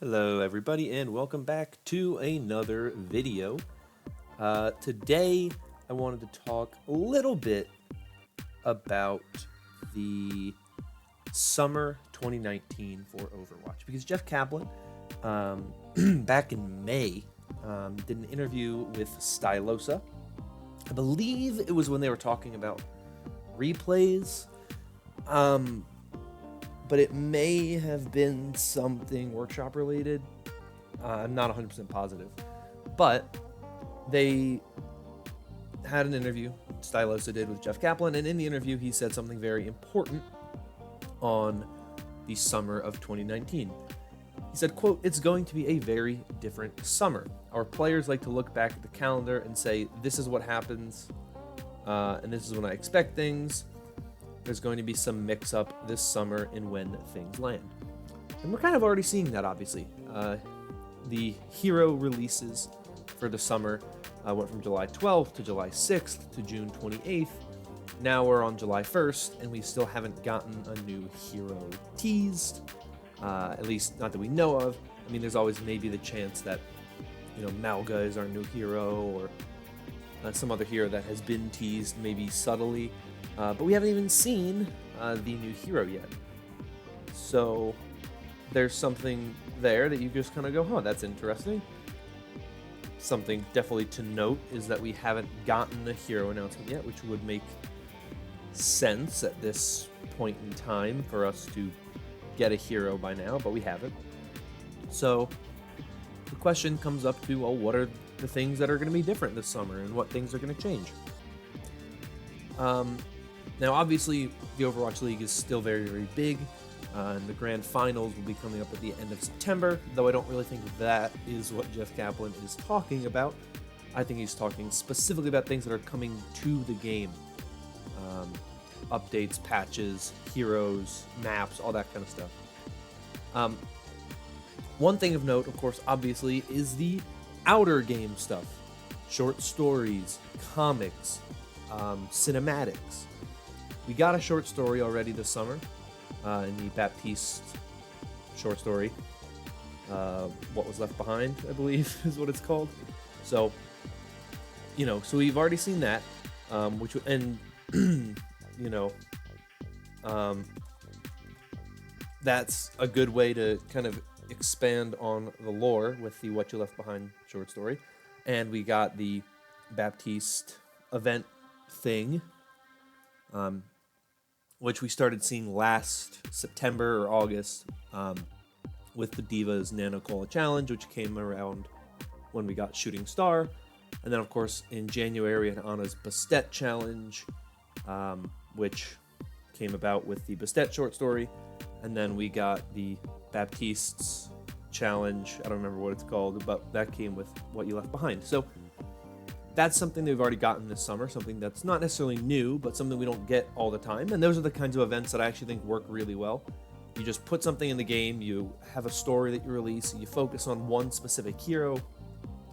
Hello everybody and welcome back to another video. Today I wanted to talk a little bit about the summer 2019 for Overwatch because Jeff Kaplan back in May did an interview with Stylosa. I believe it was when they were talking about replays. But it may have been something workshop related. I'm not 100% positive. But they had an interview, Stylosa did, with Jeff Kaplan, and in the interview he said something very important on the summer of 2019. He said, quote, "It's going to be a very different summer. Our players like to look back at the calendar and say, this is what happens, and this is when I expect things. There's going to be some mix-up this summer in when things land." And we're kind of already seeing that, obviously. The hero releases for the summer went from July 12th to July 6th to June 28th. Now we're on July 1st, and we still haven't gotten a new hero teased, at least not that we know of. I mean, there's always maybe the chance that, Malga is our new hero, or some other hero that has been teased, maybe subtly. But we haven't even seen the new hero yet. So there's something there that you just kind of go, huh, that's interesting. Something definitely to note is that we haven't gotten a hero announcement yet, which would make sense at this point in time for us to get a hero by now, but we haven't. So the question comes up to, well, what are the things that are going to be different this summer and what things are going to change? Now, obviously, the Overwatch League is still very, very big, and the grand finals will be coming up at the end of September, though I don't really think that is what Jeff Kaplan is talking about. I think he's talking specifically about things that are coming to the game. Updates, patches, heroes, maps, all that kind of stuff. One thing of note, of course, obviously, is the outer game stuff. Short stories, comics, cinematics. We got a short story already this summer in the Baptiste short story. What Was Left Behind, I believe, is what it's called. So, so we've already seen that, that's a good way to kind of expand on the lore with the What You Left Behind short story. And we got the Baptiste event thing, which we started seeing last September or August with the Divas Nano Cola Challenge, which came around when we got Shooting Star. And then, of course, in January, we had Anna's Bastet Challenge, which came about with the Bastet short story. And then we got the Baptiste's Challenge. I don't remember what it's called, but that came with What You Left Behind. So that's something they've already gotten this summer, something that's not necessarily new, but something we don't get all the time. And those are the kinds of events that I actually think work really well. You just put something in the game, you have a story that you release, and you focus on one specific hero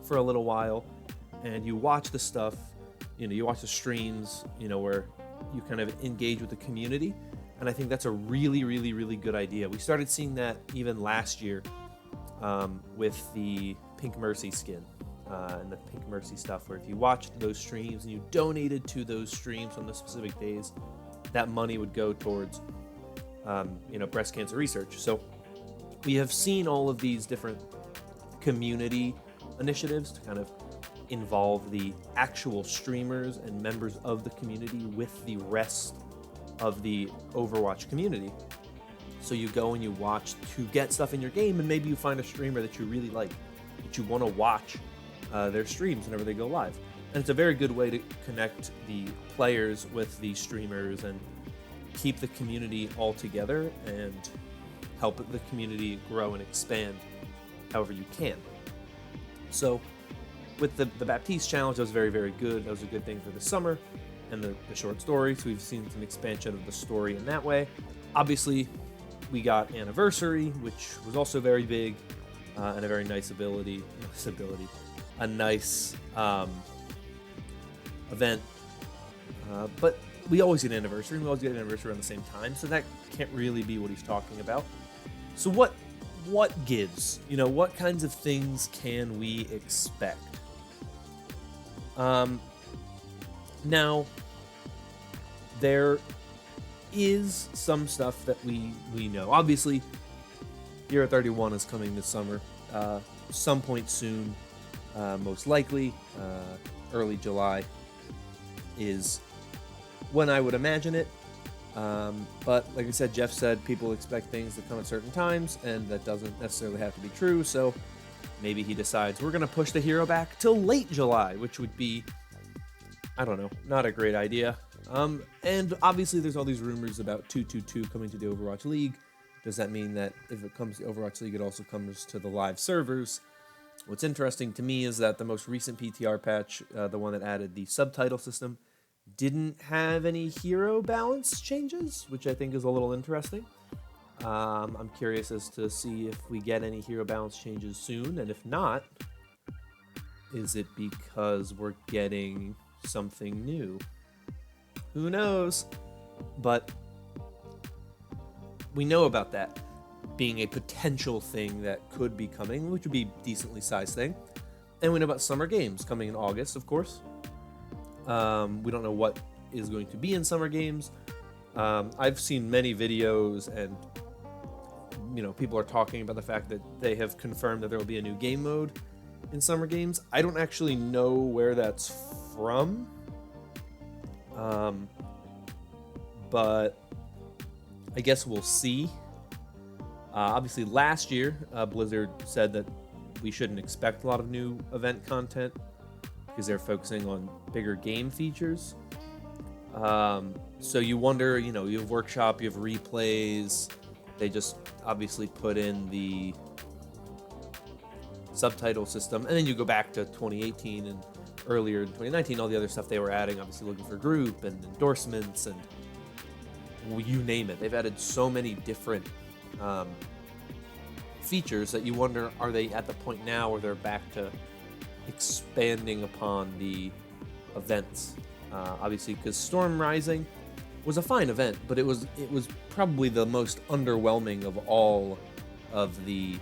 for a little while, and you watch the stuff, you watch the streams, where you kind of engage with the community. And I think that's a really, really, really good idea. We started seeing that even last year with the Pink Mercy skin. And the Pink Mercy stuff, where if you watched those streams and you donated to those streams on the specific days, that money would go towards, breast cancer research. So we have seen all of these different community initiatives to kind of involve the actual streamers and members of the community with the rest of the Overwatch community. So you go and you watch to get stuff in your game, and maybe you find a streamer that you really like, that you want to watch their streams whenever they go live. And it's a very good way to connect the players with the streamers and keep the community all together and help the community grow and expand however you can. So with the Baptiste Challenge, that was very, very good. That was a good thing for the summer. And the short story, so we've seen some expansion of the story in that way. Obviously, we got Anniversary, which was also very big, and a very nice a nice event. But we always get Anniversary, around the same time, so that can't really be what he's talking about. So what what gives? You know, what kinds of things can we expect? Now, there is some stuff that we know. Obviously, Hero 31 is coming this summer, some point soon, most likely. Early July is when I would imagine it. But like I said, Jeff said people expect things to come at certain times, and that doesn't necessarily have to be true. So maybe he decides we're going to push the hero back till late July, which would be, I don't know, not a great idea. And obviously there's all these rumors about 222 coming to the Overwatch League. Does that mean that if it comes to the Overwatch League, it also comes to the live servers? What's interesting to me is that the most recent PTR patch, the one that added the subtitle system, didn't have any hero balance changes, which I think is a little interesting. I'm curious as to see if we get any hero balance changes soon, and if not, is it because we're getting something new? Who knows? But we know about that being a potential thing that could be coming, which would be a decently sized thing. And we know about Summer Games coming in August, of course. We don't know what is going to be in Summer Games. I've seen many videos, and people are talking about the fact that they have confirmed that there will be a new game mode in Summer Games. I don't actually know where that's from, but I guess we'll see. Obviously, last year, Blizzard said that we shouldn't expect a lot of new event content because they're focusing on bigger game features. So you wonder, you have Workshop, you have replays. They just obviously put in the subtitle system, and then you go back to 2018 and earlier in 2019, all the other stuff they were adding, obviously looking for group and endorsements and you name it. They've added so many different features that you wonder, are they at the point now where they're back to expanding upon the events? Obviously, because Storm Rising was a fine event, but it was probably the most underwhelming of all of the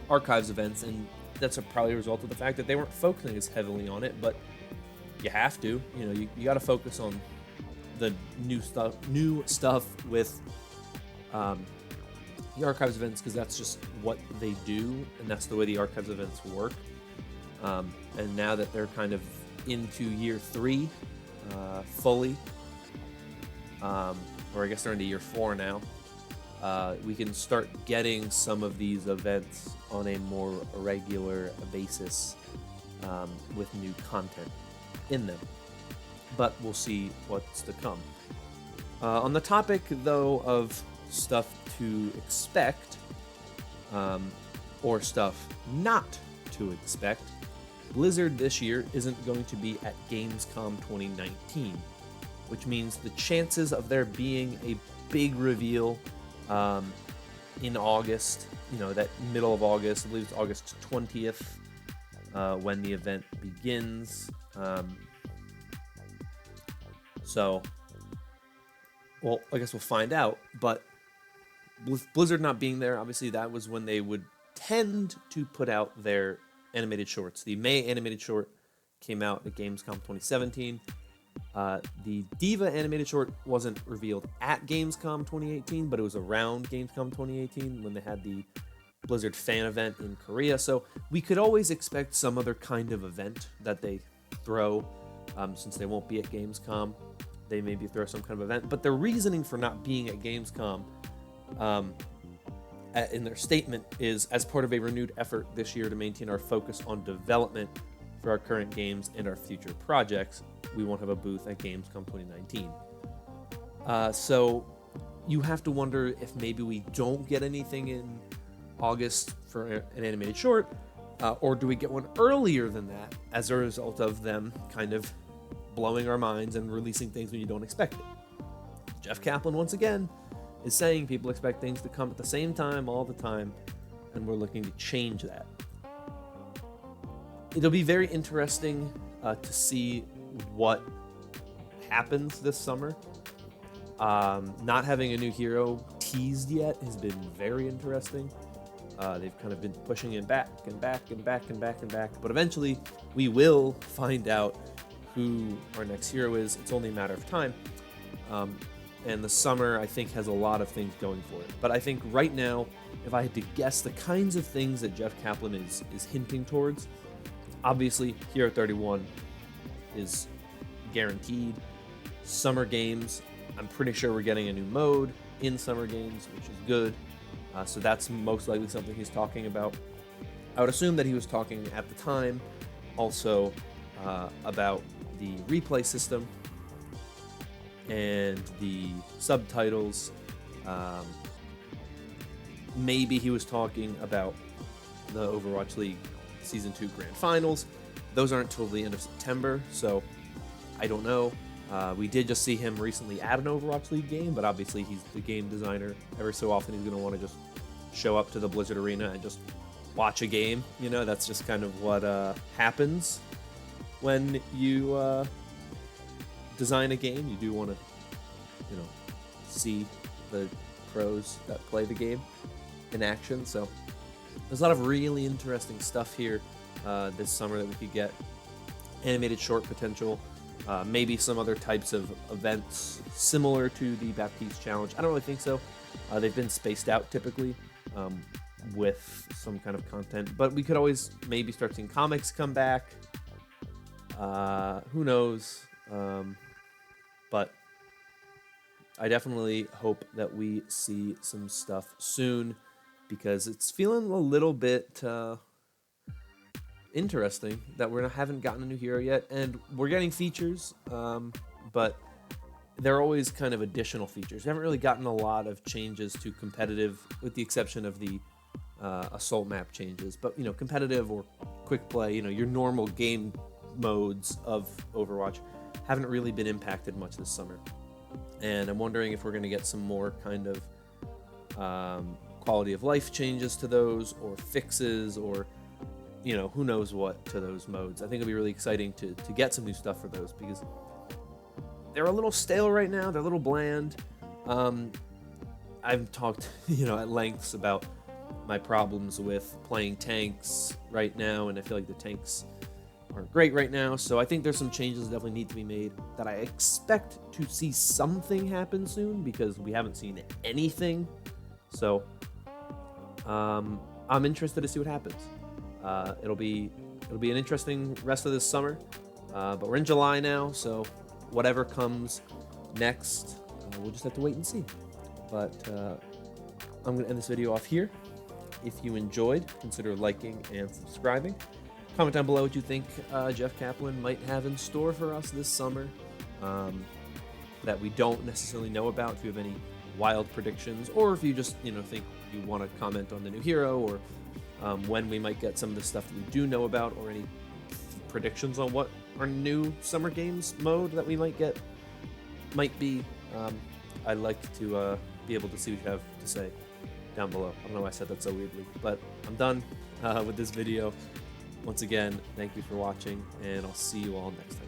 Archives events, and that's probably a result of the fact that they weren't focusing as heavily on it. But you have to, you got to focus on the new stuff with the Archives events, because that's just what they do, and that's the way the Archives events work. And now that they're kind of into year 3 fully, or I guess they're into year 4 now, we can start getting some of these events on a more regular basis with new content in them. But we'll see what's to come. On the topic, though, of stuff to expect, or stuff not to expect, Blizzard this year isn't going to be at Gamescom 2019, which means the chances of there being a big reveal in August, that middle of August, I believe it's August 20th, when the event begins. So, well, I guess we'll find out, but with Blizzard not being there, obviously that was when they would tend to put out their animated shorts. The May animated short came out at Gamescom 2017. The Diva animated short wasn't revealed at Gamescom 2018, but it was around Gamescom 2018 when they had the Blizzard fan event in Korea. So we could always expect some other kind of event that they throw, since they won't be at Gamescom. They maybe throw some kind of event, but their reasoning for not being at Gamescom, in their statement, is as part of a renewed effort this year to maintain our focus on development for our current games and our future projects. We won't have a booth at Gamescom 2019. So you have to wonder if maybe we don't get anything in August for an animated short, or do we get one earlier than that as a result of them kind of blowing our minds and releasing things when you don't expect it. Jeff Kaplan, once again, is saying people expect things to come at the same time all the time, and we're looking to change that. It'll be very interesting to see what happens this summer. Not having a new hero teased yet has been very interesting. They've kind of been pushing him back and back and back and back and back. But eventually, we will find out who our next hero is. It's only a matter of time. And the summer, I think, has a lot of things going for it. But I think right now, if I had to guess the kinds of things that Jeff Kaplan is hinting towards, obviously, Hero 31 is guaranteed. Summer games, I'm pretty sure we're getting a new mode in Summer games, which is good. So that's most likely something he's talking about. I would assume that he was talking at the time also about the replay system and the subtitles. Maybe he was talking about the Overwatch League Season 2 Grand Finals. Those aren't till the end of September, so I don't know. We did just see him recently at an Overwatch League game, but obviously he's the game designer. Every so often he's going to want to just show up to the Blizzard Arena and just watch a game. You know, that's just kind of what happens when you design a game. You do want to, you know, see the pros that play the game in action. So there's a lot of really interesting stuff here this summer that we could get. Animated short potential. Maybe some other types of events similar to the Baptiste Challenge. I don't really think so. They've been spaced out typically with some kind of content, but we could always maybe start seeing comics come back. Who knows? But I definitely hope that we see some stuff soon, because it's feeling a little bit interesting that we haven't gotten a new hero yet, and we're getting features, but they're always kind of additional features. We haven't really gotten a lot of changes to competitive, with the exception of the assault map changes. But, you know, competitive or quick play, you know, your normal game modes of Overwatch haven't really been impacted much this summer. And I'm wondering if we're going to get some more kind of quality of life changes to those, or fixes, or, you know, who knows what to those modes. I think it'll be really exciting to get some new stuff for those, because they're a little stale right now. They're a little bland. I've talked, you know, at lengths about my problems with playing tanks right now, and I feel like the tanks aren't great right now. So I think there's some changes that definitely need to be made, that I expect to see something happen soon, because we haven't seen anything. So I'm interested to see what happens. It'll be an interesting rest of this summer, but we're in July now, so whatever comes next, we'll just have to wait and see. But I'm going to end this video off here. If you enjoyed, consider liking and subscribing. Comment down below what you think Jeff Kaplan might have in store for us this summer that we don't necessarily know about. If you have any wild predictions, or if you just, you know, think you want to comment on the new hero, or when we might get some of the stuff that we do know about, or any predictions on what our new Summer Games mode that we might get might be. I'd like to be able to see what you have to say down below. I don't know why I said that so weirdly, but I'm done with this video. Once again, thank you for watching, and I'll see you all next time.